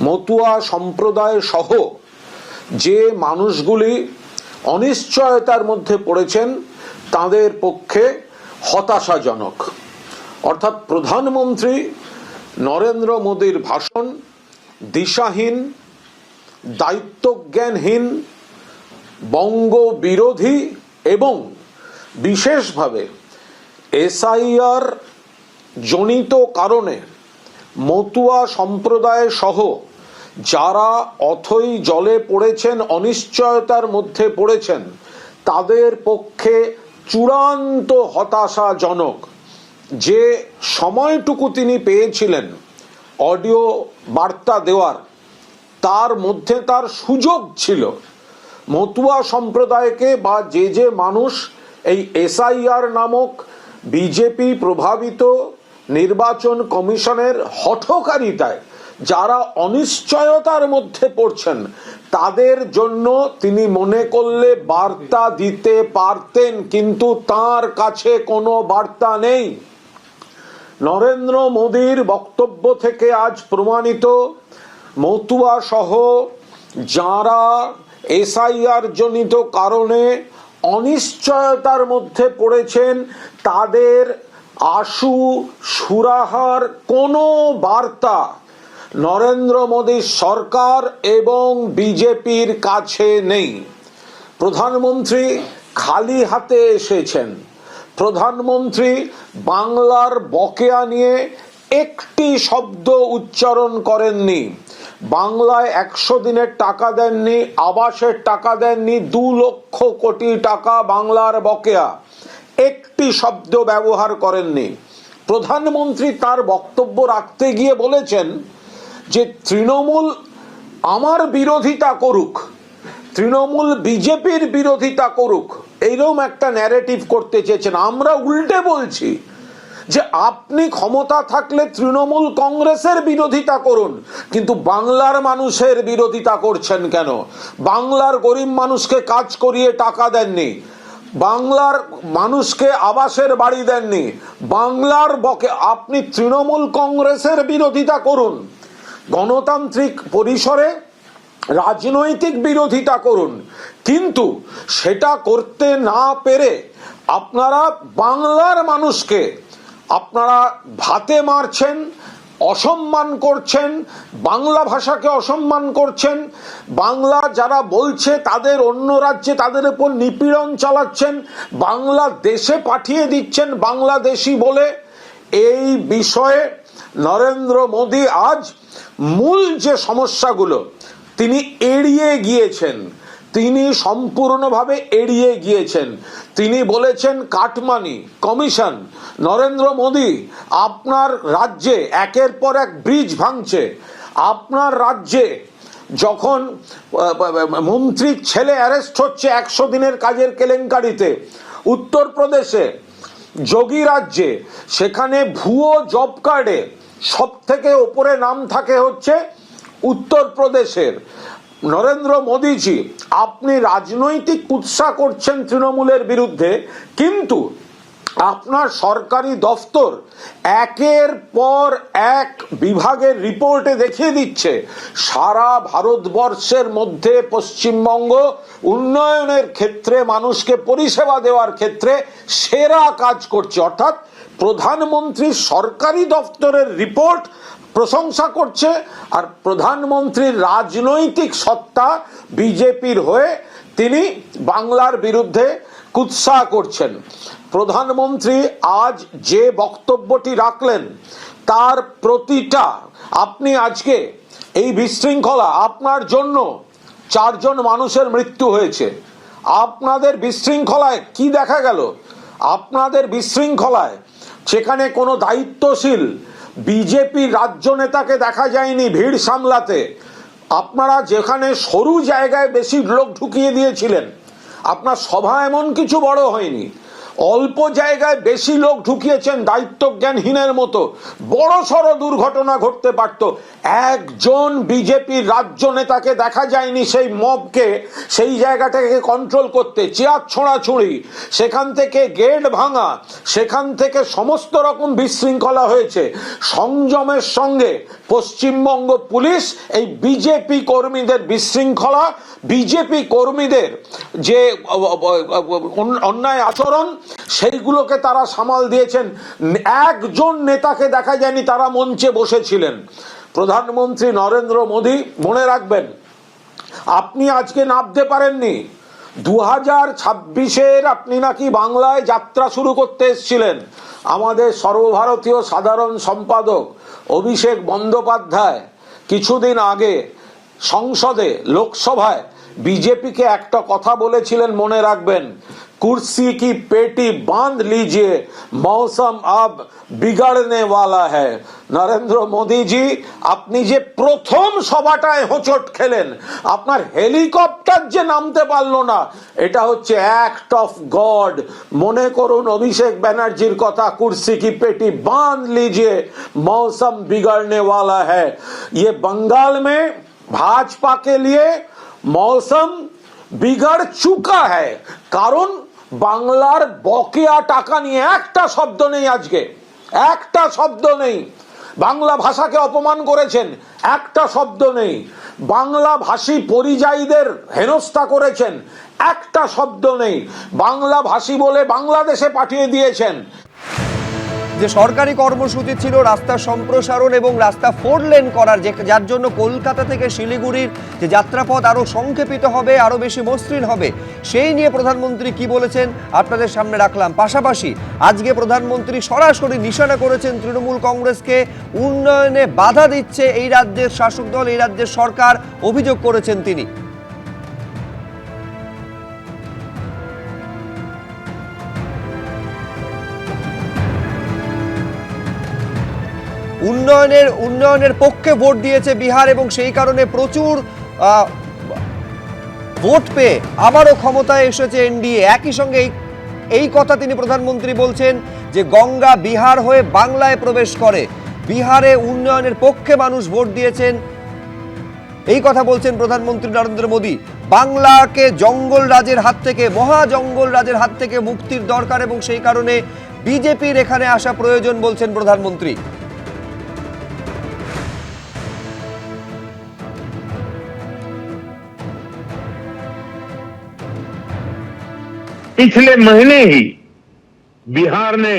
মতুয়া সম্প্রদায় সহ যে মানুষগুলি অনিশ্চয়তার মধ্যে পড়েছেন তাদের পক্ষে হতাশাজনক। অর্থাৎ প্রধানমন্ত্রী নরেন্দ্র মোদীর ভাষণ দিশাহীন, দায়িত্বজ্ঞানহীন, বঙ্গ বিরোধী এবং বিশেষভাবে এসআইআর জনিত কারণে মতুয়া সম্প্রদায় সহ যারা অথই জলে পড়েছেন, অনিশ্চয়তার মধ্যে পড়েছেন, তাদের পক্ষে চূড়ান্ত হতাশাজনক। যে সময়টুকু তিনি পেয়েছিলেন অডিও বার্তা দেওয়ার, তার মধ্যে তার সুযোগ ছিল মতুয়া সম্প্রদায়কে বা যে মানুষ এই এসআইআর নামক বিজেপি প্রভাবিত নির্বাচন কমিশনের হঠকারিতায় যারা অনিশ্চয়তার মধ্যে পড়ছেন তাদের জন্য তিনি মনে করলে বার্তা দিতে পারতেন, কিন্তু তার কাছে কোনো বার্তা নেই। নরেন্দ্র মোদীর বক্তব্য থেকে আজ প্রমাণিত মতুয়া সহ যারা এসআইআর জনিত কারণে অনিশ্চয়তার মধ্যে পড়েছেন তাদের আশু সুরাহার কোনো বার্তা নরেন্দ্র মোদী সরকার এবং বিজেপির কাছে নেই। প্রধানমন্ত্রী খালি হাতে এসেছেন। প্রধানমন্ত্রী বাংলার বকেয়া নিয়ে একটি শব্দ উচ্চারণ করেননি। বাংলায় 100 দিনের টাকা দেননি, আবাসের টাকা দেননি, 2 লক্ষ কোটি টাকা বাংলার বকেয়া, একটি শব্দ ব্যবহার করেননি। প্রধানমন্ত্রী তার বক্তব্য রাখতে গিয়ে বলেছেন যে তৃণমূল আমার বিরোধিতা করুক, তৃণমূল বিজেপির বিরোধিতা করুক, এইরকম একটা ন্যারেটিভ করতে চেয়েছেন। আমরা উল্টে বলছি যে আপনি ক্ষমতা থাকলে তৃণমূল কংগ্রেসের বিরোধিতা করুন, কিন্তু বাংলার মানুষের বিরোধিতা করছেন কেন? বাংলার গরিব মানুষকে কাজ করিয়ে টাকা দেননি, বাংলার মানুষকে আবাসের বাড়ি দেননি, বাংলার বকে আপনি তৃণমূল কংগ্রেসের বিরোধিতা করুন, গণতান্ত্রিক পরিসরে রাজনৈতিক বিরোধিতা করুন, কিন্তু সেটা করতে না পেরে আপনারা বাংলার মানুষকে আপনারা ভাতে মারছেন, অসম্মান করছেন, বাংলা ভাষাকে অসম্মান করছেন, বাংলা যারা বলছে তাদের অন্য রাজ্যে তাদের উপর নিপীড়ন চালাচ্ছেন, বাংলা দেশে পাঠিয়ে দিচ্ছেন বাংলাদেশি বলে। এই বিষয়ে নরেন্দ্র মোদী আজ মূল যে সমস্যাগুলো তিনি এড়িয়ে গিয়েছেন, তিনি সম্পূর্ণভাবে এড়িয়ে গিয়েছেন। তিনি বলেছেন কাটমানি কমিশন। নরেন্দ্র মোদী আপনার রাজ্যে একের পর এক ব্রিজ ভাঙছে, আপনার রাজ্যে যখন মন্ত্রীর ছেলে অ্যারেস্ট হচ্ছে 100 দিনের কাজের কেলেঙ্কারিতে, উত্তরপ্রদেশে যোগী রাজ্যে সেখানে ভুয়ো জব কার্ডে সব থেকে ওপরে নাম থাকে হচ্ছে উত্তরপ্রদেশের। নরেন্দ্র মোদীজি আপনি রাজনৈতিক কুৎসা করছেন তৃণমূলের বিরুদ্ধে, কিন্তু আপনার সরকারি দফতর একের পর এক বিভাগের রিপোর্টে দেখিয়ে দিচ্ছে সারা ভারতবর্ষের মধ্যে পশ্চিমবঙ্গ উন্নয়নের ক্ষেত্রে মানুষকে পরিষেবা দেওয়ার ক্ষেত্রে সেরা কাজ করছে। অর্থাৎ প্রধানমন্ত্রীর সরকারি দফতরের রিপোর্ট প্রশংসা করছে, আর প্রধানমন্ত্রীর রাজনৈতিক সত্তা বিজেপির হয়ে তিনি বাংলার বিরুদ্ধে কুৎসা করছেন। প্রধানমন্ত্রী আজ যে বক্তব্যটি রাখলেন তার প্রতিটা, আপনি আজকে এই বিশৃঙ্খলা, আপনার জন্য 4 জন মানুষের মৃত্যু হয়েছে, আপনাদের বিশৃঙ্খলায় কি দেখা গেল? আপনাদের বিশৃঙ্খলায় সেখানে কোনো দায়িত্বশীল বিজেপি রাজ্য নেতাকে দেখা যায়নি ভিড় সামলাতে। আপনারা যেখানে সরু জায়গায় বেশি লোক ঢুকিয়ে দিয়েছিলেন, আপনার সভা এমন কিছু বড় হয়নি। অল্প জায়গায় বেশি লোক ঢুকিয়েছেন দায়িত্বজ্ঞানহীনের মতো, বড় সড় দুর্ঘটনা ঘটতে পারত। একজন বিজেপির রাজ্য নেতাকে দেখা যায়নি সেই মবকে সেই জায়গাটাকে কন্ট্রোল করতে। চেয়ার ছোঁড়াছুঁড়ি, সেখান থেকে গেট ভাঙা, সেখান থেকে সমস্ত রকম বিশৃঙ্খলা হয়েছে। সংযমের সঙ্গে পশ্চিমবঙ্গ পুলিশ এই বিজেপি কর্মীদের বিশৃঙ্খলা, বিজেপি কর্মীদের যে অন্যায় আচরণ, সেইগুলোকে তারা সামাল দিয়েছেন। একজন নেতাকে দেখা যায়নি তারা মঞ্চে বসেছিলেন। প্রধানমন্ত্রী নরেন্দ্র মোদী, মনে রাখবেন, আপনি আজকে নামতে পারেননি। 2026-এর আপনি নাকি বাংলায় যাত্রা শুরু করতে এসেছিলেন। আমাদের সর্বভারতীয় সাধারণ সম্পাদক অভিষেক বন্দ্যোপাধ্যায় কিছুদিন আগে সংসদে, লোকসভায় বিজেপিকে একটা কথা বলেছিলেন, মনে রাখবেন, कुर्सी की पेटी बांध लीजिए मौसम अब बिगड़ने वाला है। নরেন্দ্র মোদীজি, আপনি যে প্রথম সভাটায় হোঁচট খেলেন, আপনার হেলিকপ্টার যে নামতে পারলো না, এটা হচ্ছে অ্যাক্ট অফ গড। মনে করুন অভিষেক ব্যানার্জির কথা, कुर्सी की पेटी बांध लीजिए मौसम बिगड़ने वाला है। ये बंगाल में भाजपा के लिए मौसम बिगड़ चुका है। কারণ বাংলার বকেয়া টাকা নিয়ে একটা শব্দ নেই, আজকে একটা শব্দ নেই। বাংলা ভাষাকে অপমান করেছেন, একটা শব্দ নেই। বাংলা ভাষী পরিযায়ীদের হেনস্থা করেছেন, একটা শব্দ নেই। বাংলা ভাষী বলে বাংলাদেশে পাঠিয়ে দিয়েছেন। যে সরকারি কর্মসূচি ছিল রাস্তা সম্প্রসারণ এবং রাস্তা 4 লেন করার, যার জন্য কলকাতা থেকে শিলিগুড়ির যে যাত্রাপথ আরও সংক্ষেপিত হবে, আরও বেশি মসৃণ হবে, সেই নিয়ে প্রধানমন্ত্রী কি বলেছেন আপনাদের সামনে রাখলাম। পাশাপাশি আজকে প্রধানমন্ত্রী সরাসরি নিশানা করেছেন তৃণমূল কংগ্রেসকে, উন্নয়নে বাধা দিচ্ছে এই রাজ্যের শাসক দল, এই রাজ্যের সরকার, অভিযোগ করেছেন তিনি। উন্নয়নের পক্ষে ভোট দিয়েছে বিহার এবং সেই কারণে প্রচুর ভোট পেয়ে আবারও ক্ষমতায় এসেছে এনডিএ। একই সঙ্গে এই কথা তিনি প্রধানমন্ত্রী বলছেন যে গঙ্গা বিহার হয়ে বাংলায় প্রবেশ করে, বিহারে উন্নয়নের পক্ষে মানুষ ভোট দিয়েছেন, এই কথা বলছেন প্রধানমন্ত্রী নরেন্দ্র মোদী। বাংলাকে জঙ্গল রাজের হাত থেকে, মহা জঙ্গল রাজের হাত থেকে মুক্তির দরকার এবং সেই কারণে বিজেপির এখানে আসা প্রয়োজন বলছেন প্রধানমন্ত্রী। पिछले महीने ही बिहार ने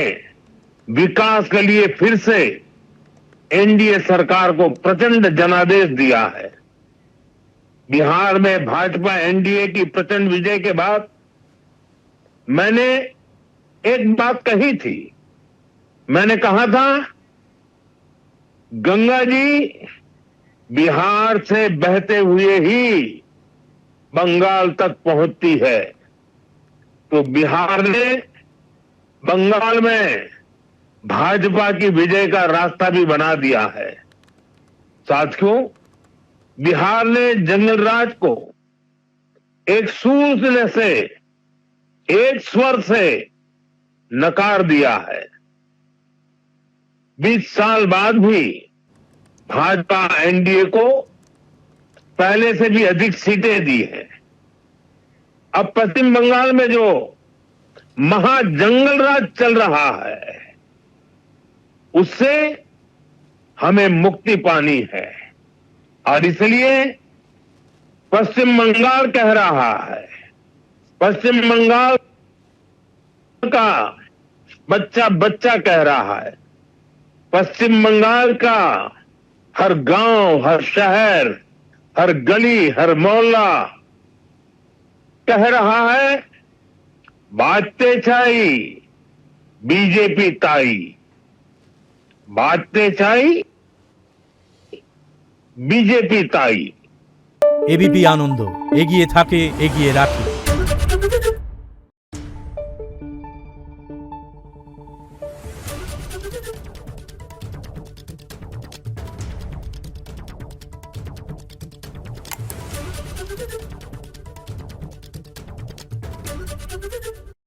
विकास के लिए फिर से एनडीए सरकार को प्रचंड जनादेश दिया है। बिहार में भाजपा एनडीए की प्रचंड विजय के बाद मैंने एक बात कही थी। मैंने कहा था, गंगा जी बिहार से बहते हुए ही बंगाल तक पहुंचती है। तो बिहार ने बंगाल में भाजपा की विजय का रास्ता भी बना दिया है। साथियों, बिहार ने जंगल राज को एक सूझने से, एक स्वर से नकार दिया है। 20 साल बाद भी भाजपा एनडीए को पहले से भी अधिक सीटें दी हैं। अब पश्चिम बंगाल में जो महाजंगल राज चल रहा है, उससे हमें मुक्ति पानी है। और इसलिए पश्चिम बंगाल कह रहा है, पश्चिम बंगाल का बच्चा बच्चा कह रहा है, पश्चिम बंगाल का हर गांव, हर शहर, हर गली, हर मोहल्ला कह रहा है, बाजते छाई बीजेपी ताई, बाजते छाई বিজেপি তাই। এবিপি আনন্দ, এগিয়ে থাকে, এগিয়ে রাখে। Thank you.